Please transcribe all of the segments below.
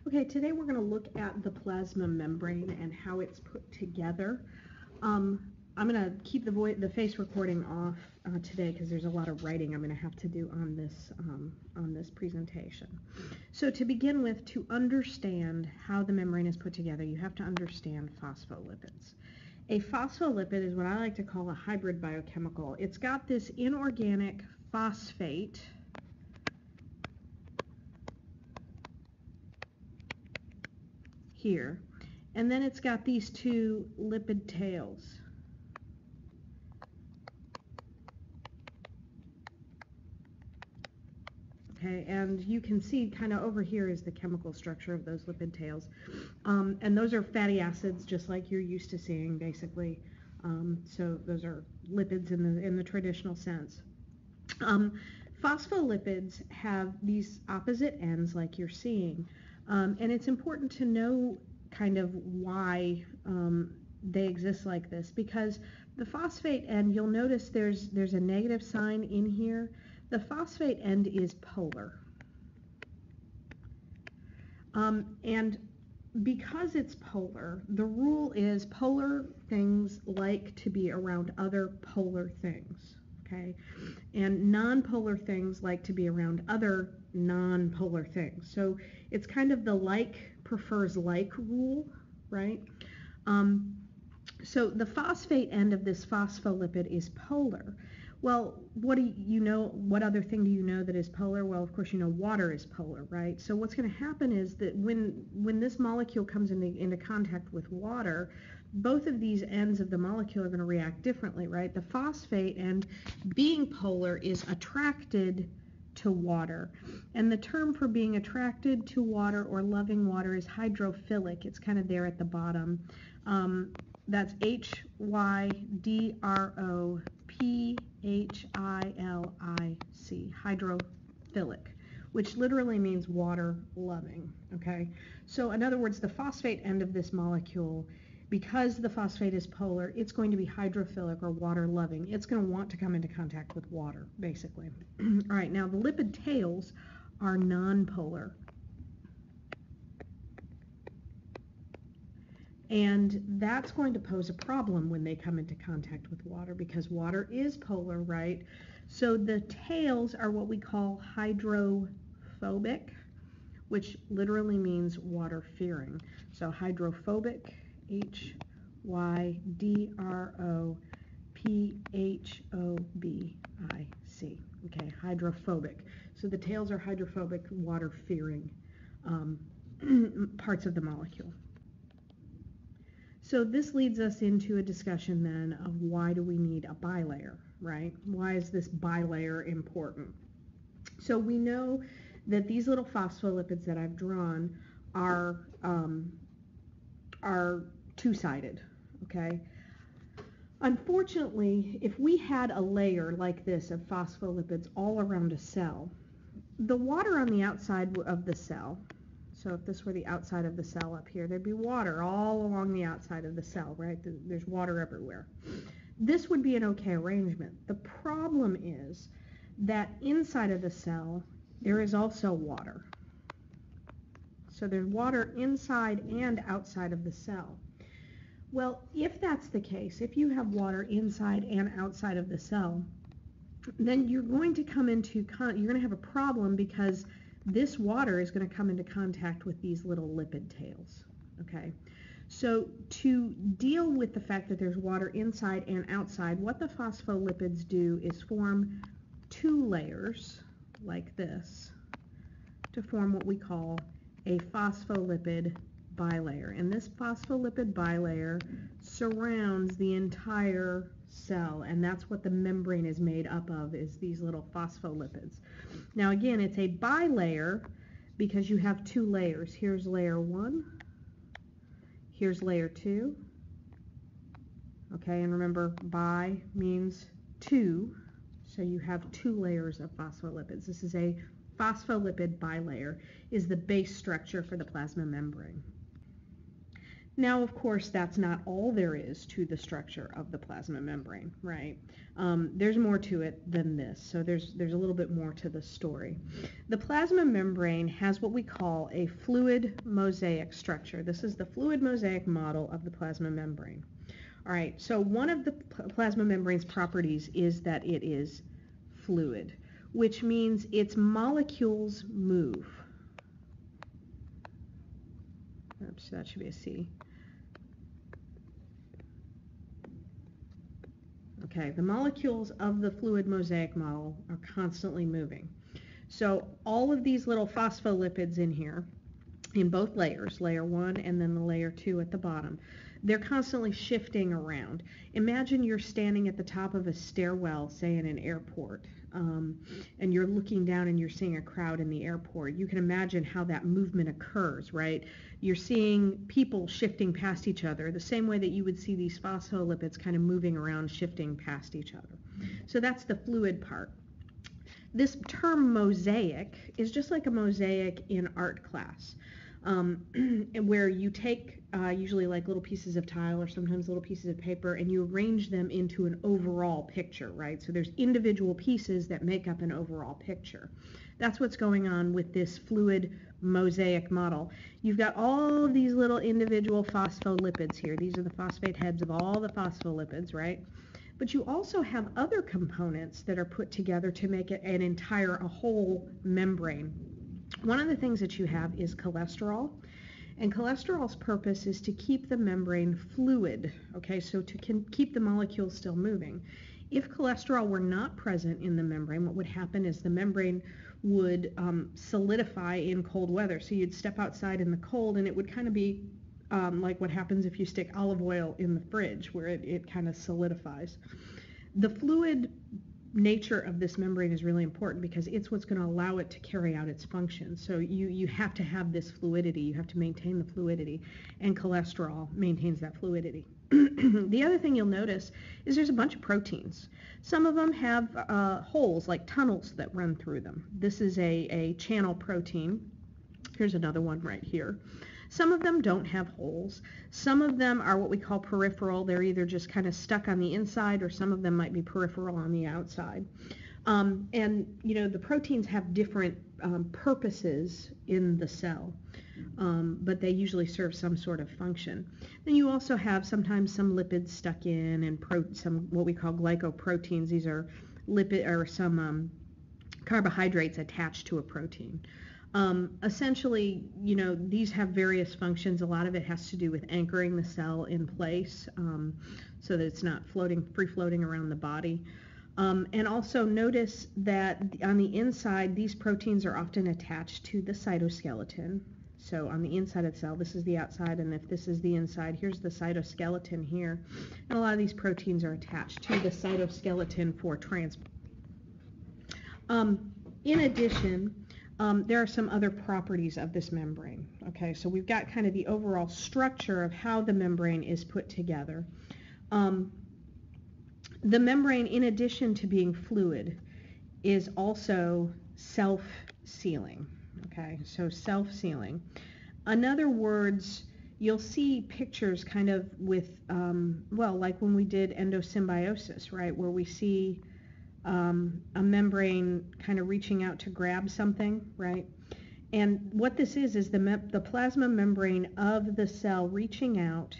Okay, today we're going to look at the plasma membrane and how it's put together. I'm going to keep the face recording off today because there's a lot of writing I'm going to have to do on this presentation. So to begin with, to understand how the membrane is put together, you have to understand phospholipids. A phospholipid is what I like to call a hybrid biochemical. It's got this inorganic phosphate here, and then it's got these two lipid tails. Okay, and you can see kind of over here is the chemical structure of those lipid tails. And those are fatty acids, just like you're used to seeing, basically. So those are lipids in the traditional sense. Phospholipids have these opposite ends, like you're seeing. And it's important to know kind of why they exist like this, because the phosphate end, you'll notice there's a negative sign in here. The phosphate end is polar. And because it's polar, the rule is polar things like to be around other polar things, okay? And non-polar things like to be around other non-polar things. So it's kind of the like prefers like rule, right? So the phosphate end of this phospholipid is polar. Well, what do you know? What other thing do you know that is polar? Well, of course, you know water is polar, right? So what's going to happen is that when this molecule comes into contact with water, both of these ends of the molecule are going to react differently, right? The phosphate end, being polar, is attracted to water. And the term for being attracted to water or loving water is hydrophilic. It's kind of there at the bottom. That's HYDROPHILIC, hydrophilic, which literally means water loving, okay? So in other words, the phosphate end of this molecule, because the phosphate is polar, it's going to be hydrophilic or water loving. It's going to want to come into contact with water, basically. All right, now the lipid tails are nonpolar. And that's going to pose a problem when they come into contact with water, because water is polar, right? So the tails are what we call hydrophobic, which literally means water-fearing. So hydrophobic, HYDROPHOBIC, okay, hydrophobic. So the tails are hydrophobic, water-fearing parts of the molecule. So this leads us into a discussion then of why do we need a bilayer, right? Why is this bilayer important? So we know that these little phospholipids that I've drawn are two-sided, okay? Unfortunately, if we had a layer like this of phospholipids all around a cell, the water on the outside of the cell, so if this were the outside of the cell up here, there'd be water all along the outside of the cell, right? There's water everywhere. This would be an okay arrangement. The problem is that inside of the cell, there is also water. So there's water inside and outside of the cell. Well, if that's the case, if you have water inside and outside of the cell, then you're going to have a problem, because this water is going to come into contact with these little lipid tails, okay? So to deal with the fact that there's water inside and outside, what the phospholipids do is form two layers like this to form what we call a phospholipid bilayer. And this phospholipid bilayer surrounds the entire cell, and that's what the membrane is made up of, is these little phospholipids. Now again, it's a bilayer because you have two layers. Here's layer 1, here's layer 2, okay, and remember bi means two, so you have two layers of phospholipids. This is a phospholipid bilayer, is the base structure for the plasma membrane. Now, of course, that's not all there is to the structure of the plasma membrane, right? There's more to it than this, so there's a little bit more to the story. The plasma membrane has what we call a fluid mosaic structure. This is the fluid mosaic model of the plasma membrane. All right, so one of the plasma membrane's properties is that it is fluid, which means its molecules move. Oops, that should be a C. Okay, the molecules of the fluid mosaic model are constantly moving. So all of these little phospholipids in here, in both layers, layer 1 and then the layer 2 at the bottom, they're constantly shifting around. Imagine you're standing at the top of a stairwell, say in an airport, and you're looking down and you're seeing a crowd in the airport. You can imagine how that movement occurs, right? You're seeing people shifting past each other the same way that you would see these phospholipids kind of moving around, shifting past each other. So that's the fluid part. This term mosaic is just like a mosaic in art class, where you take usually like little pieces of tile or sometimes little pieces of paper and you arrange them into an overall picture, right? So there's individual pieces that make up an overall picture. That's what's going on with this fluid mosaic model. You've got all of these little individual phospholipids here. These are the phosphate heads of all the phospholipids, right? But you also have other components that are put together to make it a whole membrane. One of the things that you have is cholesterol, and cholesterol's purpose is to keep the membrane fluid, okay, so to keep the molecules still moving. If cholesterol were not present in the membrane, what would happen is the membrane would solidify in cold weather. So you'd step outside in the cold and it would kind of be like what happens if you stick olive oil in the fridge, where it kind of solidifies. The fluid nature of this membrane is really important because it's what's going to allow it to carry out its function. So you have to have this fluidity. You have to maintain the fluidity, and cholesterol maintains that fluidity. The other thing you'll notice is there's a bunch of proteins. Some of them have holes, like tunnels that run through them. This is a channel protein. Here's another one right here. Some of them don't have holes. Some of them are what we call peripheral. They're either just kind of stuck on the inside, or some of them might be peripheral on the outside. And you know, the proteins have different purposes in the cell, but they usually serve some sort of function. Then you also have sometimes some lipids stuck in, and some what we call glycoproteins. These are some carbohydrates attached to a protein. Essentially, you know, these have various functions. A lot of it has to do with anchoring the cell in place, so that it's not free floating around the body. And also notice that on the inside, these proteins are often attached to the cytoskeleton. So on the inside of the cell, this is the outside, and if this is the inside, here's the cytoskeleton here. And a lot of these proteins are attached to the cytoskeleton for transport. In addition, there are some other properties of this membrane. Okay, so we've got kind of the overall structure of how the membrane is put together. The membrane, in addition to being fluid, is also self-sealing. Okay, so self-sealing. In other words, you'll see pictures kind of with, well, like when we did endosymbiosis, right, where we see a membrane kind of reaching out to grab something, right? And what this is the plasma membrane of the cell reaching out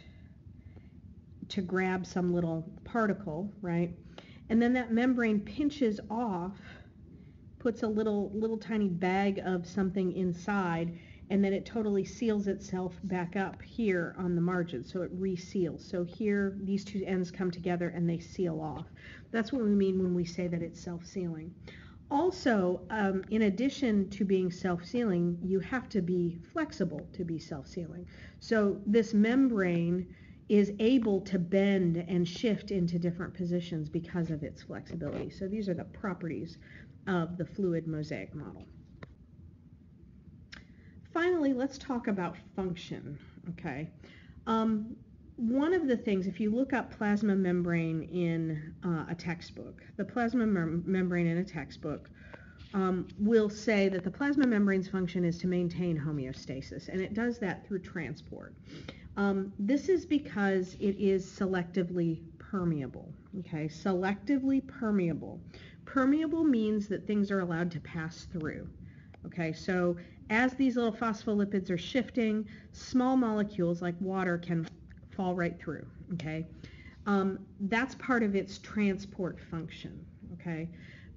to grab some little particle, right? And then that membrane pinches off, puts a little tiny bag of something inside, and then it totally seals itself back up here on the margin, so it reseals. So here, these two ends come together and they seal off. That's what we mean when we say that it's self-sealing. Also, in addition to being self-sealing, you have to be flexible to be self-sealing. So this membrane is able to bend and shift into different positions because of its flexibility. So these are the properties of the fluid mosaic model. Finally, let's talk about function, okay? One of the things, if you look up plasma membrane in a textbook, the plasma membrane in a textbook will say that the plasma membrane's function is to maintain homeostasis, and it does that through transport. This is because it is selectively permeable. Okay, selectively permeable. Permeable means that things are allowed to pass through. Okay, so as these little phospholipids are shifting, small molecules like water can fall right through. Okay, that's part of its transport function. Okay,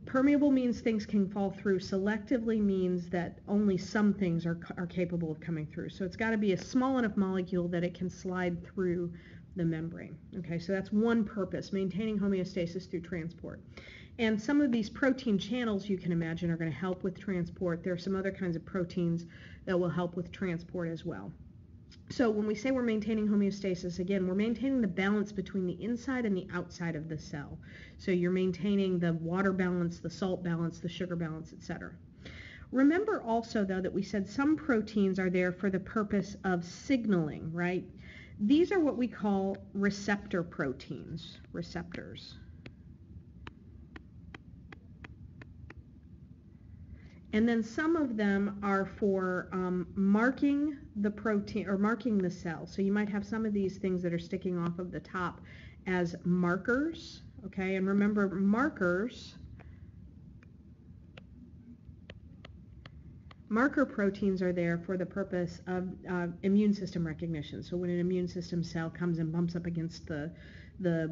permeable means things can fall through. Selectively means that only some things are capable of coming through. So it's got to be a small enough molecule that it can slide through the membrane. Okay, so that's one purpose, maintaining homeostasis through transport. And some of these protein channels, you can imagine, are going to help with transport. There are some other kinds of proteins that will help with transport as well. So when we say we're maintaining homeostasis, again, we're maintaining the balance between the inside and the outside of the cell. So you're maintaining the water balance, the salt balance, the sugar balance, etc. Remember also, though, that we said some proteins are there for the purpose of signaling, right? These are what we call receptor proteins, receptors. And then some of them are for marking the protein or marking the cell. So you might have some of these things that are sticking off of the top as markers, okay? And remember, marker proteins are there for the purpose of immune system recognition. So when an immune system cell comes and bumps up against the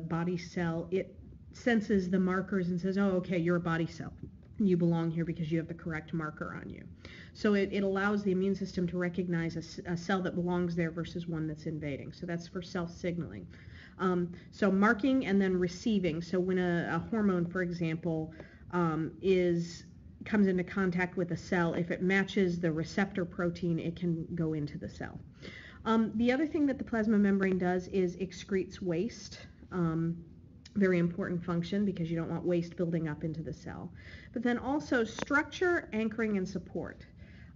body cell, it senses the markers and says, oh, okay, you're a body cell. You belong here because you have the correct marker on you. So it allows the immune system to recognize a cell that belongs there versus one that's invading. So that's for self-signaling. So marking and then receiving. So when a hormone, for example, comes into contact with a cell, if it matches the receptor protein, it can go into the cell. The other thing that the plasma membrane does is excretes waste. Very important function because you don't want waste building up into the cell. But then also structure, anchoring, and support.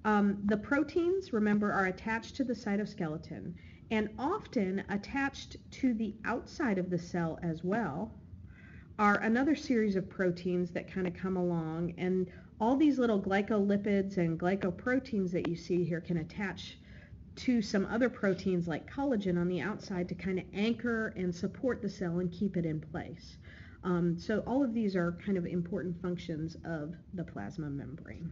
The proteins, remember, are attached to the cytoskeleton and often attached to the outside of the cell as well are another series of proteins that kind of come along, and all these little glycolipids and glycoproteins that you see here can attach to some other proteins like collagen on the outside to kind of anchor and support the cell and keep it in place. So all of these are kind of important functions of the plasma membrane.